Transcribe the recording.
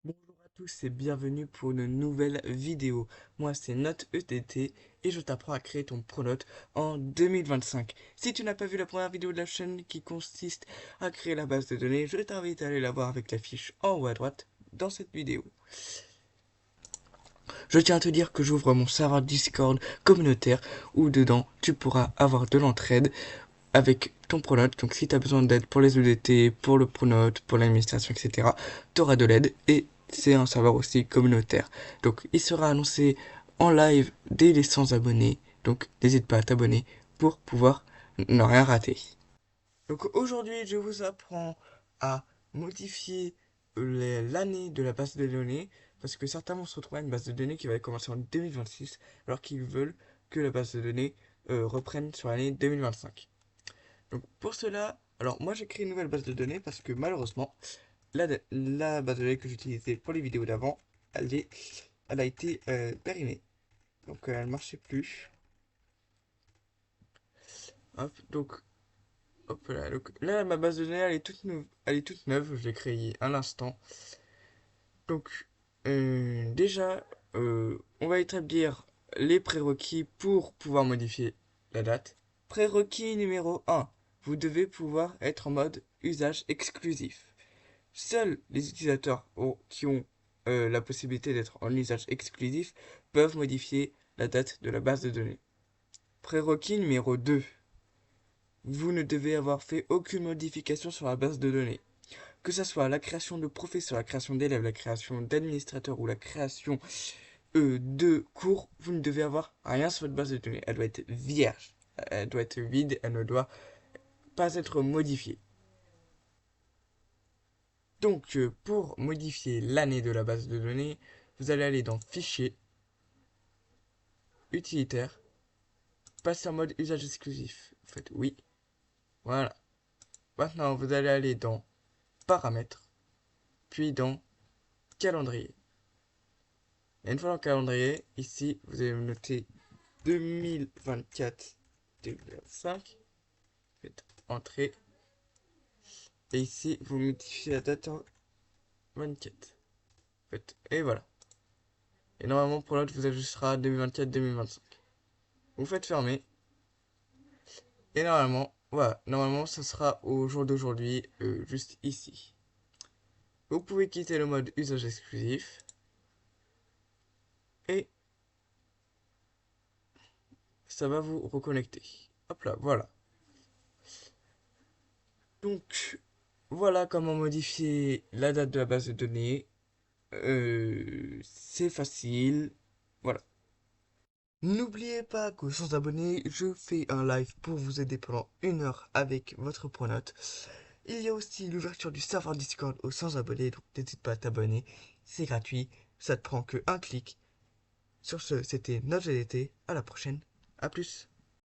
Bonjour à tous et bienvenue pour une nouvelle vidéo. Moi c'est NoteETT et je t'apprends à créer ton pronote en 2025. Si tu n'as pas vu la première vidéo de la chaîne qui consiste à créer la base de données, je t'invite à aller la voir avec la fiche en haut à droite dans cette vidéo. Je tiens à te dire que j'ouvre mon serveur Discord communautaire où dedans tu pourras avoir de l'entraide avec ton pronote. Donc si tu as besoin d'aide pour les EDT, pour le pronote, pour l'administration, etc., tu auras de l'aide et c'est un serveur aussi communautaire. Donc il sera annoncé en live dès les 100 abonnés. Donc n'hésite pas à t'abonner pour pouvoir ne rien rater. Donc aujourd'hui je vous apprends à modifier l'année de la base de données parce que certains vont se retrouver à une base de données qui va commencer en 2026 alors qu'ils veulent que la base de données reprenne sur l'année 2025. Donc pour cela, alors moi j'ai créé une nouvelle base de données parce que malheureusement, la base de données que j'utilisais pour les vidéos d'avant, elle a été périmée. Donc elle ne marchait plus. Hop, donc, hop là, donc, là ma base de données elle est toute neuve, je l'ai créée à l'instant. Donc déjà, on va établir les prérequis pour pouvoir modifier la date. Prérequis numéro un, vous devez pouvoir être en mode usage exclusif. Seuls les utilisateurs qui ont la possibilité d'être en usage exclusif peuvent modifier la date de la base de données. Prérequis numéro 2. Vous ne devez avoir fait aucune modification sur la base de données. Que ce soit la création de professeurs, la création d'élèves, la création d'administrateurs ou la création de cours, vous ne devez avoir rien sur votre base de données. Elle doit être vierge. Elle doit être vide, elle ne doit pas être modifiée. Donc, pour modifier l'année de la base de données, vous allez aller dans Fichier, Utilitaire, passer en mode usage exclusif. Vous faites oui. Voilà. Maintenant, vous allez aller dans Paramètres, puis dans Calendrier. Et une fois dans le calendrier, ici, vous allez noter 2024-2025. Faites Entrée. Et ici, vous modifiez la date en 24. Faites et voilà. Et normalement, pour l'autre, vous ajustera 2024-2025. Vous faites fermer. Et normalement, voilà, normalement ça sera au jour d'aujourd'hui, juste ici. Vous pouvez quitter le mode usage exclusif et ça va vous reconnecter. Hop là, voilà. Donc, voilà comment modifier la date de la base de données. C'est facile. Voilà. N'oubliez pas que sans abonner, je fais un live pour vous aider pendant 1 heure avec votre pronote. Il y a aussi l'ouverture du serveur Discord aux 100 abonnés, donc n'hésite pas à t'abonner. C'est gratuit, ça te prend que un clic. Sur ce, c'était notre GDT. À la prochaine. À plus.